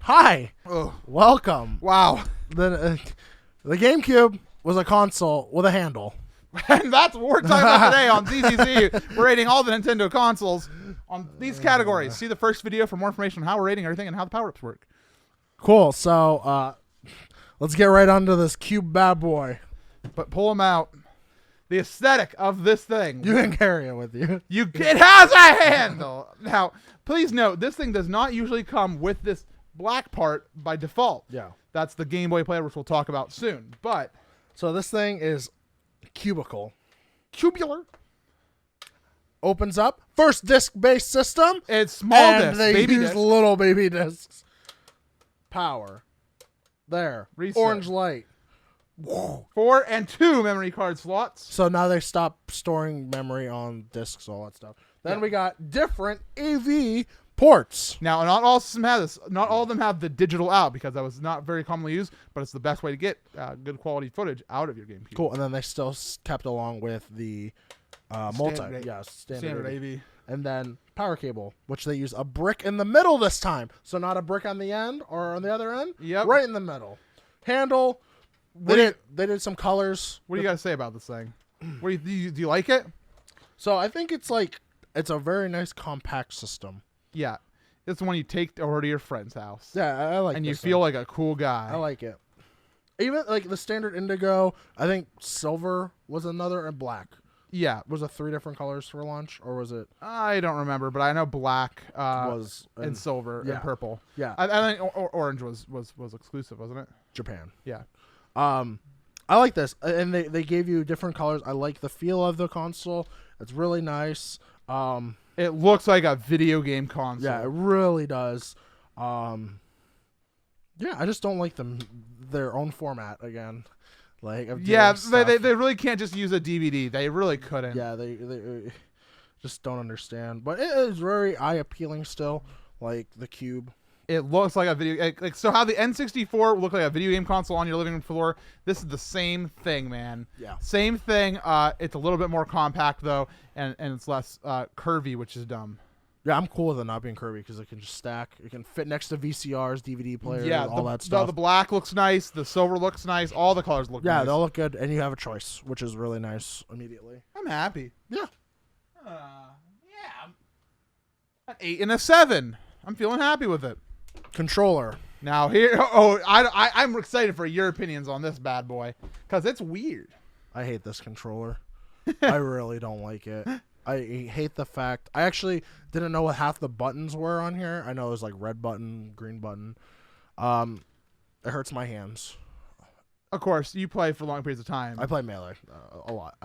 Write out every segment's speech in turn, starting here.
Hi. Oh, Welcome. wow. The GameCube was a console with a handle. And that's what we're talking about today on ZZZ. We're rating all the Nintendo consoles on these categories. See the first video for more information on how we're rating everything and how the power-ups work. Cool. So let's get right onto this cube bad boy. But pull them out. The aesthetic of this thing. You can carry it with you. It has a handle. Now, please note, this thing does not usually come with this black part by default. Yeah. That's the Gameboy Player, which we'll talk about soon. But So this thing is cubical. Cubular. Opens up. First disc-based system. It's small and disc. they Baby use disc. little baby discs. Power. There. Reset. Orange light. 4 and 2 memory card slots. So now they stop storing memory on discs, all that stuff. Then we got different AV ports. Now, not all systems have this. Not all of them have the digital out because that was not very commonly used, but it's the best way to get good quality footage out of your GameCube. Cool. And then they still kept along with the standard AV. AV. And then power cable, which they use a brick in the middle this time. So not a brick on the end or on the other end. Yep. Right in the middle. Handle. They did some colors. What do you got to say about this thing? Do you like it? So I think it's a very nice compact system. Yeah. It's the one you take over to your friend's house. Yeah, I like it. And you feel like a cool guy. I like it. Even like the standard indigo, I think silver was another, and black. Yeah. Was it 3 different colors for launch, or was it? I don't remember, but I know black Was and silver and purple. Yeah. I think orange was exclusive, wasn't it? Japan. Yeah. I like this, and they gave you different colors. I like the feel of the console. It's really nice. It looks like a video game console. Yeah, it really does. Yeah, I just don't like their own format again. Like, they really can't just use a DVD. They really couldn't. Yeah, they just don't understand. But it is very eye appealing still, like the Cube. It looks like a video so how the N64 looked like a video game console on your living room floor. This is the same thing, man. Yeah. Same thing. It's a little bit more compact though, and it's less curvy, which is dumb. Yeah, I'm cool with it not being curvy because it can just stack. It can fit next to VCRs, DVD players, all that stuff. The black looks nice. The silver looks nice. All the colors look nice. Yeah, they all look good, and you have a choice, which is really nice immediately. I'm happy. Yeah. Yeah. An 8 and a 7. I'm feeling happy with it. Controller. Now I'm excited for your opinions on this bad boy because it's weird. I hate this controller. I really don't like it. I hate the fact I actually didn't know what half the buttons were on here. I know it was like red button, green button. It hurts my hands. Of course, you play for long periods of time. I play Melee a lot.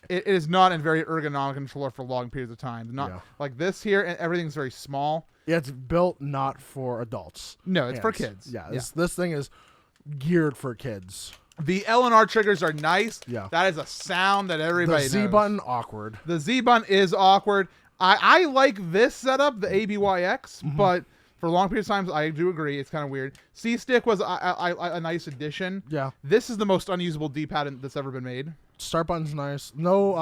It is not a very ergonomic controller for long periods of time. Not like this here, and everything's very small. Yeah, it's built not for adults. No, it's for kids. Yeah, this thing is geared for kids. The L and R triggers are nice. Yeah. That is a sound that everybody knows. The Z button, awkward. The Z button is awkward. I like this setup, the ABYX, but for long periods of time, I do agree. It's kind of weird. C-Stick was a nice addition. Yeah. This is the most unusable D-pad that's ever been made. Start button's nice. No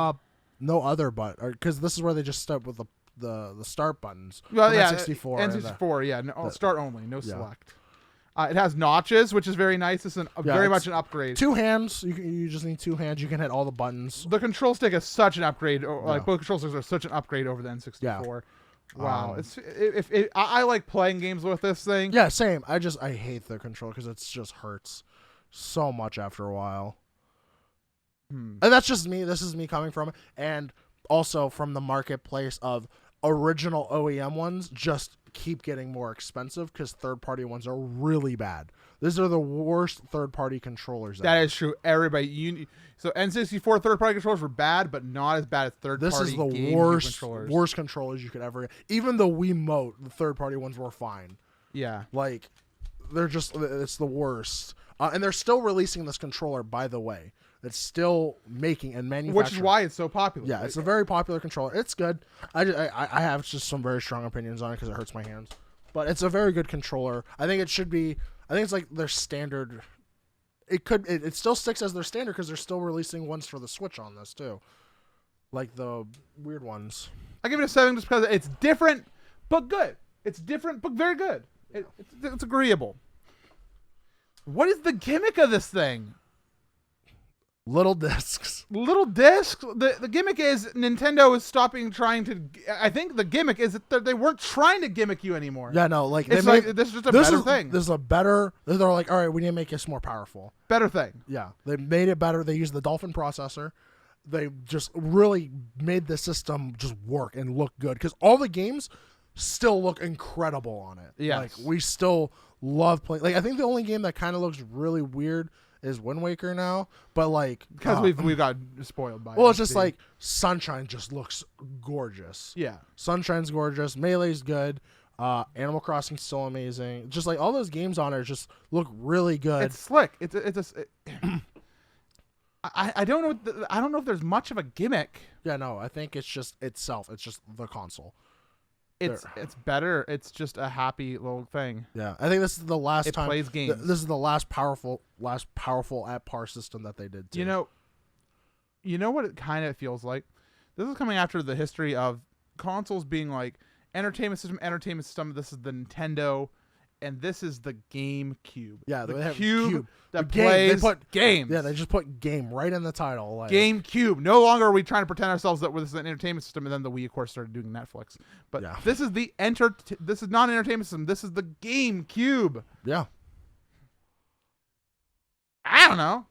other button, because this is where they just start with the start buttons. Well, yeah, N64. N64, yeah. No, start only, no select. It has notches, which is very nice. It's very much an upgrade. 2 hands. You just need 2 hands. You can hit all the buttons. The control stick is such an upgrade. Like both control sticks are such an upgrade over the N64. Yeah. Wow. I like playing games with this thing. Yeah, same. I hate the control because it just hurts so much after a while. And that's just me. This is me coming from it. And also from the marketplace of original OEM ones just keep getting more expensive because third-party ones are really bad. These are the worst third-party controllers. That is true. Everybody, so N64 third-party controllers were bad, but not as bad as third-party. This is the worst controllers you could ever get. Even the Wiimote, the third-party ones were fine. Yeah, like it's the worst. And they're still releasing this controller, by the way. It's still making and manufacturing. Which is why it's so popular. Yeah, it's a very popular controller. It's good. I have just some very strong opinions on it because it hurts my hands. But it's a very good controller. I think it should be. I think it's like their standard. It still sticks as their standard because they're still releasing ones for the Switch on this too, like the weird ones. I give it a 7 just because it's different but good. It's different but very good. It's agreeable. What is the gimmick of this thing? Little discs. Little discs. The gimmick is Nintendo is stopping trying to. I think the gimmick is that they weren't trying to gimmick you anymore. Yeah, no, like it's like this is just a better thing. This is a better. They're like, all right, we need to make this more powerful. Better thing. Yeah, they made it better. They used the Dolphin processor. They just really made the system just work and look good because all the games still look incredible on it. Yeah, like we still love playing. Like I think the only game that kind of looks really weird is Wind Waker now, but like because we got spoiled by. Well, it's just like Sunshine just looks gorgeous. Yeah, Sunshine's gorgeous. Melee's good. Animal Crossing's still amazing. Just like all those games on it just look really good. It's slick. I don't know. I don't know if there's much of a gimmick. Yeah, no. I think it's just itself. It's just the console. It's better. It's just a happy little thing. Yeah, I think this is the last time. It plays games. This is the last powerful at par system that they did too. You know what it kind of feels like? This is coming after the history of consoles being like entertainment system. This is the Nintendo, and this is the GameCube. Yeah, the they have cube that plays. They put games. Yeah, they just put game right in the title. Like. GameCube. No longer are we trying to pretend ourselves that this is an entertainment system, and then the Wii, of course, started doing Netflix. But yeah. This is this is not an entertainment system. This is the GameCube. Yeah. I don't know.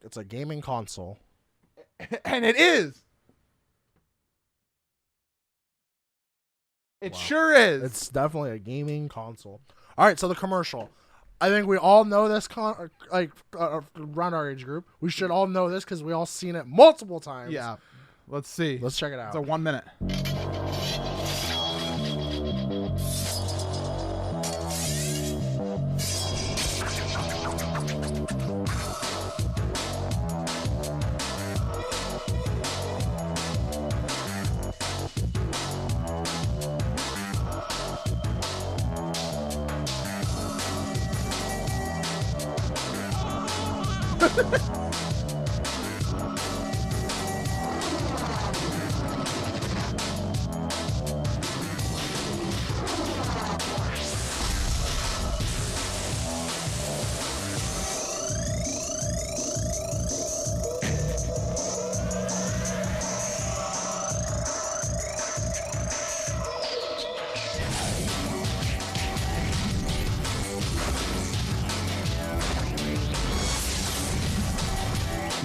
It's a gaming console. And it is. It sure is. It's definitely a gaming console. All right, so the commercial. I think we all know this, around our age group. We should all know this because we all seen it multiple times. Yeah. Let's see. Let's check it out. It's a 1 minute.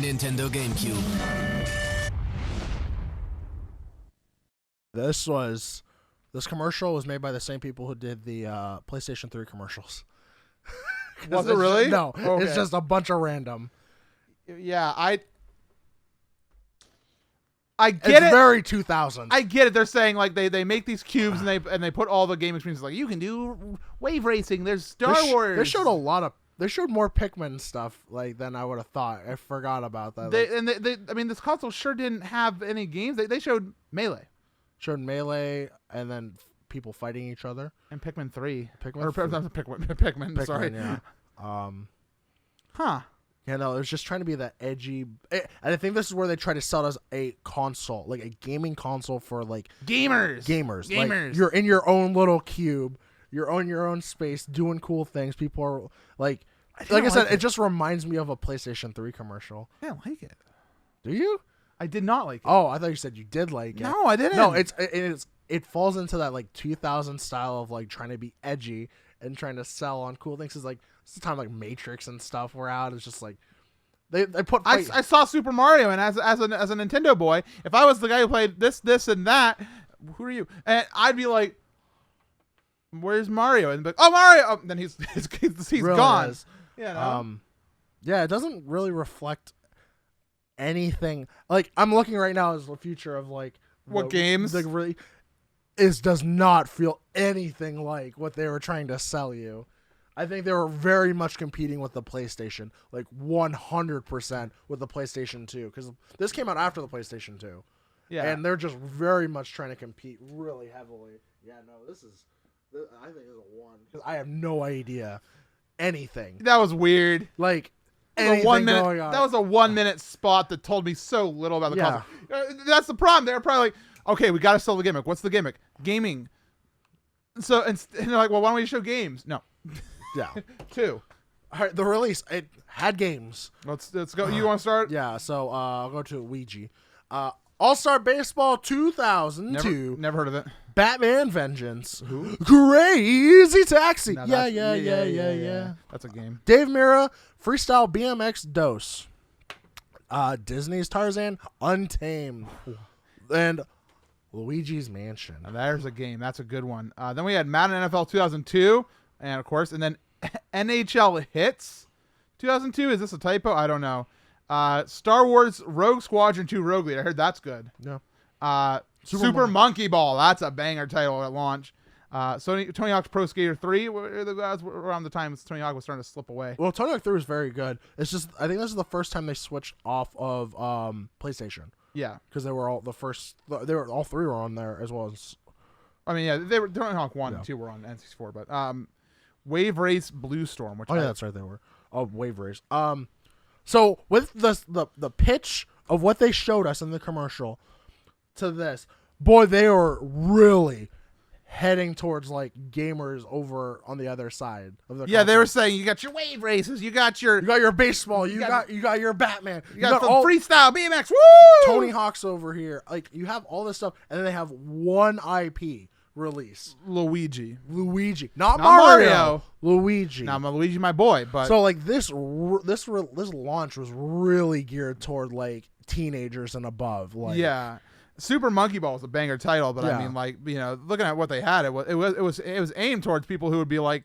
Nintendo GameCube. This commercial was made by the same people who did the PlayStation 3 commercials. Was it really? No, okay. It's just a bunch of random. Yeah, I get it's it. Very 2000. I get it. They're saying like they make these cubes and they put all the game experiences like you can do wave racing. There's Star Wars. They showed a lot of. They showed more Pikmin stuff like than I would have thought. I forgot about that. I mean, this console sure didn't have any games. They showed Melee. Showed Melee and then people fighting each other. And Pikmin 3. Pikmin. Pikmin. Sorry. Yeah. Huh. Yeah, no, it was just trying to be that edgy. And I think this is where they try to sell it as a console, like a gaming console for like gamers. Like, you're in your own little cube. You're on your own space doing cool things. People are like I said, it just reminds me of a PlayStation 3 commercial. I don't like it. Do you? I did not like it. Oh, I thought you said you did like it. No, I didn't. No, it falls into that like 2000 style of like trying to be edgy and trying to sell on cool things. It's like it's the time like Matrix and stuff were out. It's just like they put. I saw Super Mario, and as a Nintendo boy, if I was the guy who played this, and that, who are you? And I'd be like, "Where's Mario?" And oh, Mario! Oh, then he's really gone. Yeah. Yeah, it doesn't really reflect anything. Like I'm looking right now as the future of like games. Like really, does not feel anything like what they were trying to sell you. I think they were very much competing with the PlayStation, like 100% with the PlayStation 2, because this came out after the PlayStation 2. Yeah, and they're just very much trying to compete really heavily. Yeah, no, I think this is a 1 because I have no idea anything. That was weird. Like. That was a 1 minute spot that told me so little about the console. That's the problem. They're probably like, okay, we got to sell the gimmick. What's the gimmick? Gaming. So and they're like, well, why don't we show games? No. Yeah. 2. All right, the release, it had games. Let's go. You want to start? Yeah, so I'll go to Ouija. All-Star Baseball 2002. Never heard of it. Batman Vengeance. Who? Crazy Taxi. No, Yeah. That's a game. Dave Mirra, Freestyle BMX Dose. Disney's Tarzan, Untamed. And Luigi's Mansion. Now, there's a game. That's a good one. Then we had Madden NFL 2002, and of course, and then NHL Hits 2002. Is this a typo? I don't know. Star Wars Rogue Squadron 2 Rogue Leader. I heard that's good. Yeah. Super Monkey Ball. That's a banger title at launch. Tony Hawk's Pro Skater 3. The guys were around the time Tony Hawk was starting to slip away. Well, Tony Hawk 3 was very good. It's just, I think this is the first time they switched off of PlayStation. Yeah. Because they were all the first, all 3 were on there as well as. I mean, yeah, Tony Hawk 1 and 2 were on N64, but Wave Race Blue Storm. Which that's right, they were. Oh, Wave Race. So with the pitch of what they showed us in the commercial to this, boy, they are really heading towards like gamers over on the other side of the console. They were saying you got your wave races, you got your baseball, you got your Batman, you got some freestyle BMX, woo! Tony Hawk's over here. Like you have all this stuff, and then they have one IP release. Luigi, not Mario. Luigi. Now Luigi, my boy, but so like this launch was really geared toward like teenagers and above. Like yeah. Super Monkey Ball is a banger title, but I mean, like, you know, looking at what they had, it was aimed towards people who would be like,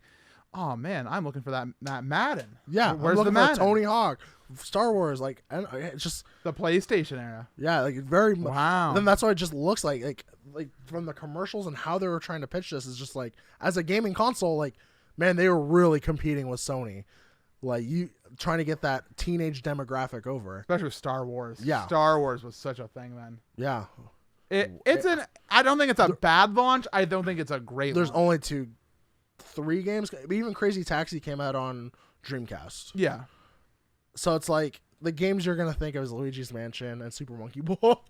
"Oh man, I'm looking for that Madden." Yeah, where's the Madden? Tony Hawk, Star Wars, like, it's just the PlayStation era. Yeah, like very wow. Then that's what it just looks like from the commercials and how they were trying to pitch this is just like as a gaming console, like, man, they were really competing with Sony. Like you trying to get that teenage demographic over, especially with Star Wars. Yeah, Star Wars was such a thing then. Yeah, I don't think it's a bad launch. I don't think it's a great. There's launch. only 3 games. Even Crazy Taxi came out on Dreamcast. Yeah, so it's like the games you're gonna think of is Luigi's Mansion and Super Monkey Ball.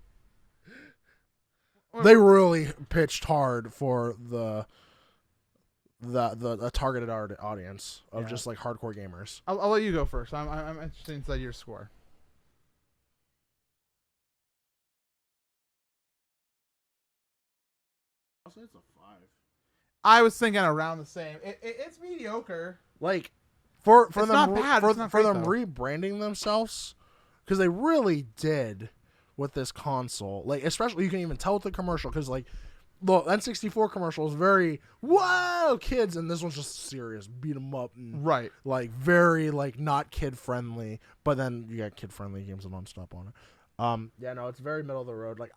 They really pitched hard for the targeted audience of just like hardcore gamers. I'll let you go first. I'm interested inside your score. I'll say it's a 5. I was thinking around the same. It's mediocre. Like for it's them rebranding themselves, because they really did with this console. Like especially you can even tell with the commercial because like. The N64 commercial is very whoa kids, and this one's just serious, beat 'em up, and right, like very like not kid friendly. But then you got kid friendly games nonstop on it. Yeah, no, it's very middle of the road. Like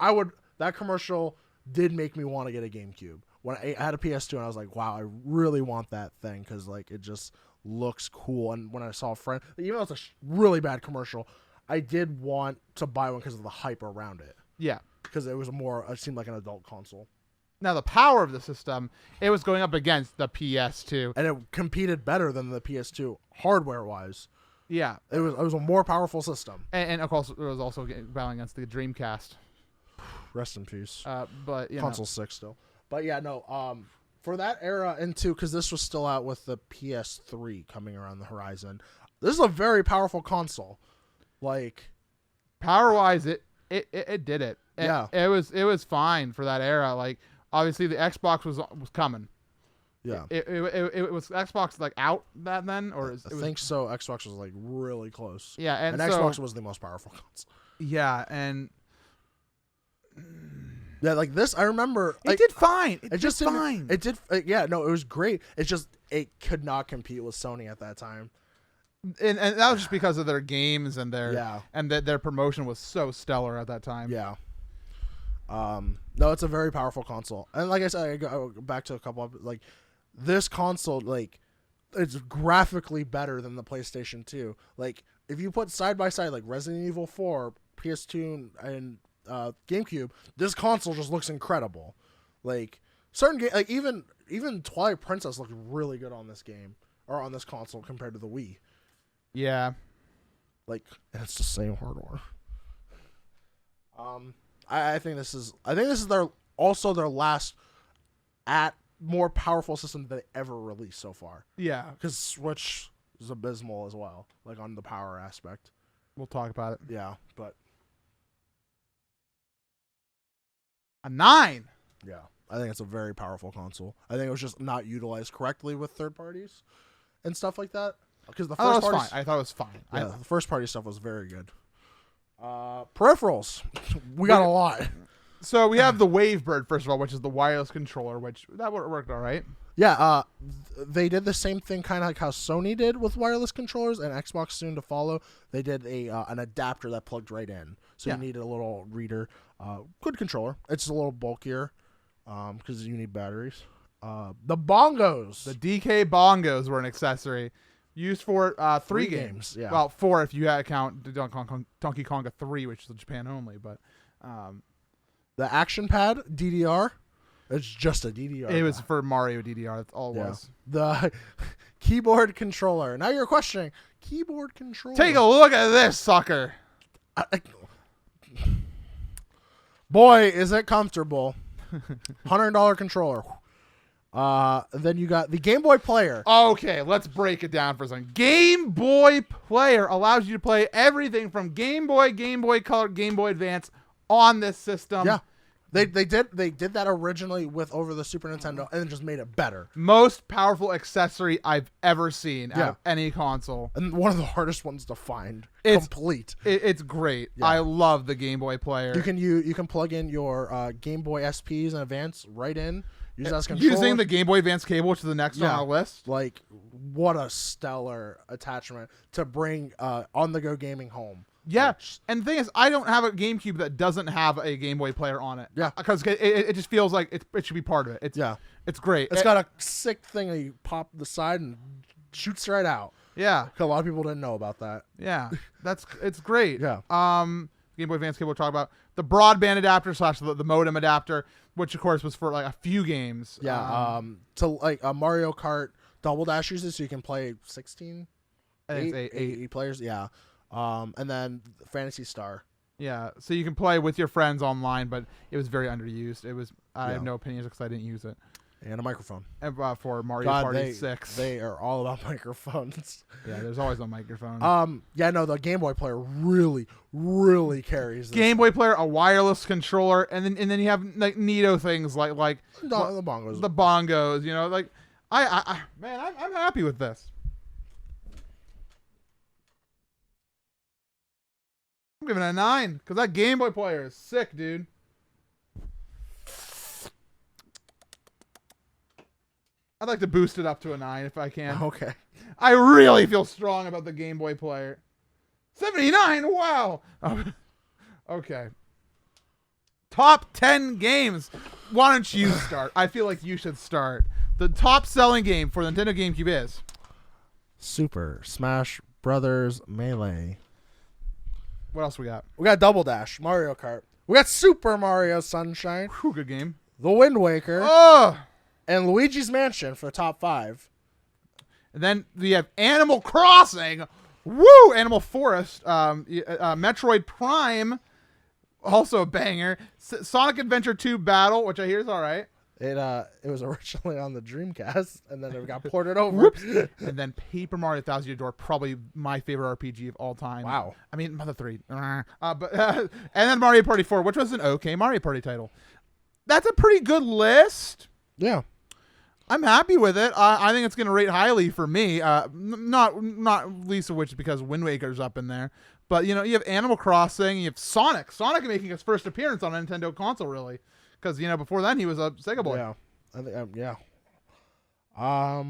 that commercial did make me want to get a GameCube when I had a PS2, and I was like, wow, I really want that thing because like it just looks cool. And when I saw a friend, even though it's a really bad commercial, I did want to buy one because of the hype around it. Yeah, because it seemed like an adult console. Now, the power of the system, it was going up against the PS2. And it competed better than the PS2 hardware-wise. Yeah. It was a more powerful system. And of course, it was also battling against the Dreamcast. Rest in peace. But Console 6 still. But yeah, no, for that era because this was still out with the PS3 coming around the horizon, this is a very powerful console. Like... Power-wise, it did it. Yeah. It was fine for that era. Like... Obviously, the Xbox was coming. Yeah. It was Xbox like out then, or I think so. Xbox was like really close. Yeah, and Xbox was the most powerful console. Yeah, and yeah, like this, I remember it did fine. It just fine. It did. Yeah, no, it was great. It's just it could not compete with Sony at that time. And that was just because of their games and their promotion was so stellar at that time. Yeah. No, it's a very powerful console, and like I said, I go back to a couple of like this console, like it's graphically better than the PlayStation 2. Like if you put side by side like Resident Evil 4, PS2, and GameCube, this console just looks incredible. Like certain like even Twilight Princess looks really good on this game or on this console compared to the Wii. Yeah, like and it's the same hardware. I think this is their last at more powerful system that they ever released so far. Yeah. Because Switch is abysmal as well, like on the power aspect. We'll talk about it. Yeah, but A 9. yeah, I think it's a very powerful console. I think it was just not utilized correctly with third parties and stuff like that. Because the first was party, fine. I thought it was fine. yeah, the first party stuff was very good. Peripherals, we got a lot. So we have the Wavebird, first of all, which is the wireless controller, which that worked all right. Yeah, they did the same thing kind of like how Sony did with wireless controllers, and Xbox soon to follow. They did an adapter that plugged right in, so you needed a little reader. Good controller. It's a little bulkier because you need batteries. The Bongos. The DK Bongos were an accessory used for 3 games. Yeah. Well, 4 if you had count Donkey Konga 3, which is Japan only. But the Action Pad DDR. It's just a DDR. it was for Mario DDR. That's all it was. The keyboard controller. Now you're questioning keyboard controller. Take a look at this sucker. Boy, is it comfortable. $100 controller. Then you got the Gameboy Player. Okay, let's break it down for a second. Game Boy Player allows you to play everything from Game Boy, Game Boy Color, Game Boy Advance on this system. Yeah. They did that originally with over the Super Nintendo and then just made it better. Most powerful accessory I've ever seen out of any console. And one of the hardest ones to find. It's complete. It's great. Yeah. I love the Game Boy Player. You can plug in your Game Boy SPs and Advance right in. Use that as controller. Using the Game Boy Advance cable, which is the next on our list. Like, what a stellar attachment to bring on-the-go gaming home. Yeah, and the thing is, I don't have a GameCube that doesn't have a Game Boy Player on it. Yeah. Because it just feels like it should be part of it. It's great. It's got a sick thing that you pop the side and shoots right out. Yeah. A lot of people didn't know about that. Yeah, it's great. Yeah. Game Boy Advance cable we'll talk about. The broadband adapter / the modem adapter, which of course was for like a few games. Yeah. To like a Mario Kart Double Dash uses, so you can play 16, I think it's 8 players. Yeah. And then Fantasy Star. Yeah, so you can play with your friends online, but it was very underused. I have no opinions because I didn't use it. And a microphone. And, for Mario Party 6. They are all about microphones. Yeah, there's always no microphone. Yeah, no, the Game Boy Player really, really carries this. Game Boy Player, a wireless controller, and then you have like neato things like the bongos. The bongos, you know, like I'm happy with this. I'm giving it a 9 because that Game Boy Player is sick, dude. I'd like to boost it up to a 9 if I can. Okay. I really feel strong about the Game Boy Player. 79, wow. Okay. Top 10 games. Why don't you start? I feel like you should start. The top selling game for the Nintendo GameCube is Super Smash Brothers Melee. What else we got? We got Double Dash, Mario Kart. We got Super Mario Sunshine, Whew, good game. The Wind Waker, Oh! and Luigi's Mansion for top 5. And then we have Animal Crossing. Woo! Animal Forest. Metroid Prime. Also a banger. Sonic Adventure 2 Battle, which I hear is all right. It was originally on the Dreamcast, and then it got ported over. And then Paper Mario Thousand Year Door, probably my favorite RPG of all time. Wow. I mean, Mother 3. And then Mario Party 4, which was an okay Mario Party title. That's a pretty good list. Yeah. I'm happy with it. I think it's going to rate highly for me. Not least of which because Wind Waker's up in there. But, you know, you have Animal Crossing, you have Sonic. Sonic making his first appearance on a Nintendo console, really. Because, you know, before then he was a Sega boy. Yeah. I think, yeah. I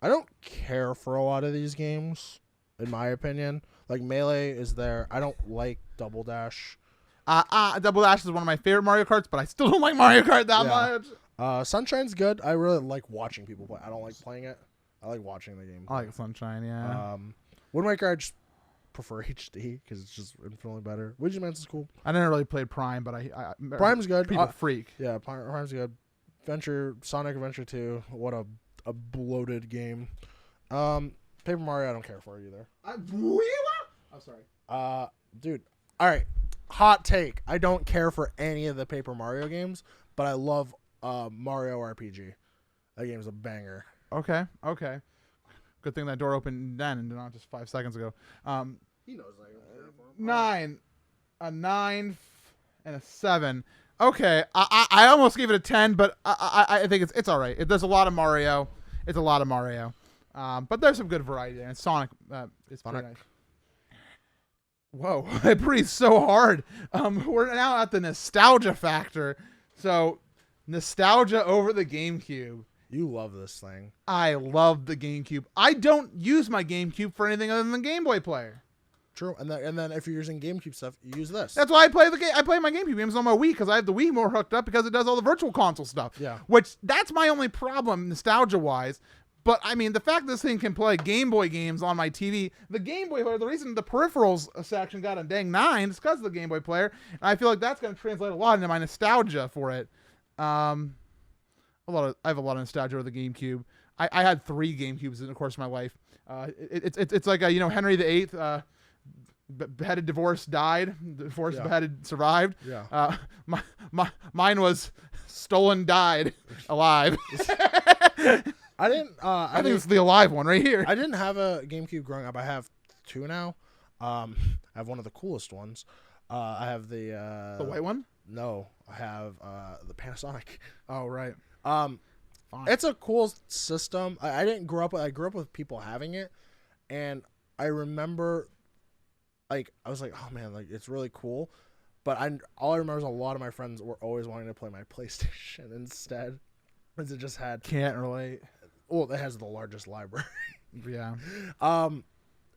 don't care for a lot of these games, in my opinion. Like, Melee is there. I don't like Double Dash. Double Dash is one of my favorite Mario Karts, but I still don't like Mario Kart that much. Sunshine's good. I really like watching people play. I don't like playing it. I like watching the game. I like Sunshine, yeah. Wind Waker, I just prefer HD because it's just infinitely better. Luigi's Mansion's cool. I never really played Prime, but Prime's good. People freak. Yeah, Prime's good. Sonic Adventure 2. What a bloated game. Paper Mario, I don't care for either. I'm sorry. Dude. All right. Hot take. I don't care for any of the Paper Mario games, but I love Mario RPG. That game's a banger. Okay. Good thing that door opened then and not just 5 seconds ago. He knows that. 9, a 9, and a 7. Okay, I almost gave it a 10, but I think it's all right. There's a lot of Mario. It's a lot of Mario. But there's some good variety there. And Sonic is pretty nice. Whoa, I breathed so hard. We're now at the nostalgia factor. So, nostalgia over the GameCube. You love this thing. I love the GameCube. I don't use my GameCube for anything other than the Gameboy Player. True, and then if you're using GameCube stuff, you use this. That's why I play I play my GameCube games on my Wii because I have the Wii more hooked up because it does all the virtual console stuff. Yeah. Which that's my only problem nostalgia wise. But I mean, the fact this thing can play Game Boy games on my TV, the Game Boy Player, the reason the Peripherals section got a dang 9 is because of the Game Boy Player, and I feel like that's going to translate a lot into my nostalgia for it. I have a lot of nostalgia with the GameCube. I had 3 GameCubes in the course of my life. It's like Henry VIII. Beheaded, divorced, died. Divorced, beheaded, survived. Yeah. Mine was stolen, died, alive. I didn't. I think it's the alive one right here. I didn't have a GameCube growing up. I have 2 now. I have one of the coolest ones. I have the white one. No, I have the Panasonic. Oh right. Fine. It's a cool system. I didn't grow up. I grew up with people having it, and I remember. Like I was like, oh man, like it's really cool, but all I remember is a lot of my friends were always wanting to play my PlayStation instead, because it just had. Can't relate. Well, it has the largest library. Yeah.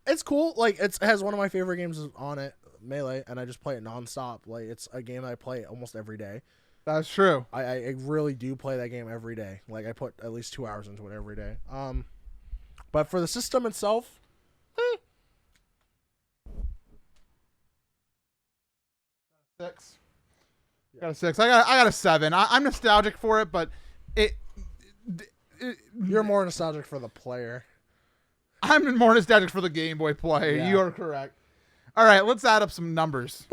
It's cool. Like it has one of my favorite games on it, Melee, and I just play it nonstop. Like it's a game I play almost every day. That's true. I really do play that game every day. Like I put at least 2 hours into it every day. But for the system itself. Six. Got a 6. I got a 7. I'm nostalgic for it, but You're more nostalgic for the player. I'm more nostalgic for the Game Boy Player. Yeah. You are correct. All right, let's add up some numbers.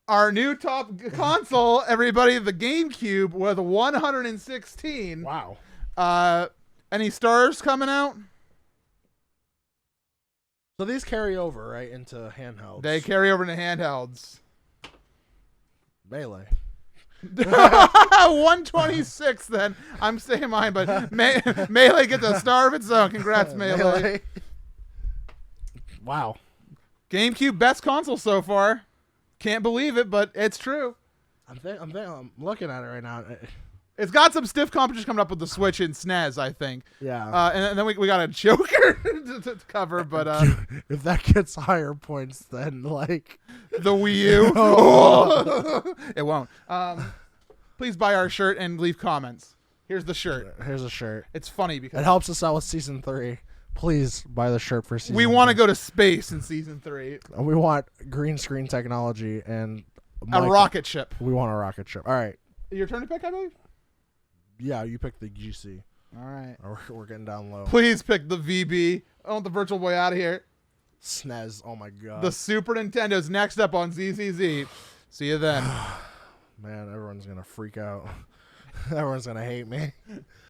Our new top console, everybody, the GameCube with 116. Wow. Any stars coming out? So these carry over, right, into handhelds. They carry over into handhelds. Melee. 126 then. I'm saying mine, but Melee gets a star of its own. Congrats, Melee. Wow. GameCube best console so far. Can't believe it, but it's true. I'm looking at it right now. It's got some stiff competition coming up with the Switch and SNES, I think. Yeah. And then we got a Joker to cover, but if that gets higher points than like the Wii U, oh. It won't. Please buy our shirt and leave comments. Here's the shirt. Here's a shirt. It's funny because it helps us out with season 3. Please buy the shirt for season. We want to go to space in season 3. And we want green screen technology and a rocket ship. We want a rocket ship. All right. Your turn to pick, I believe. Yeah, you picked the GC. All right. We're getting down low. Please pick the VB. I want the Virtual Boy out of here. SNES. Oh my god. The Super Nintendo's next up on ZZZ. See you then. Man, everyone's gonna freak out. Everyone's gonna hate me.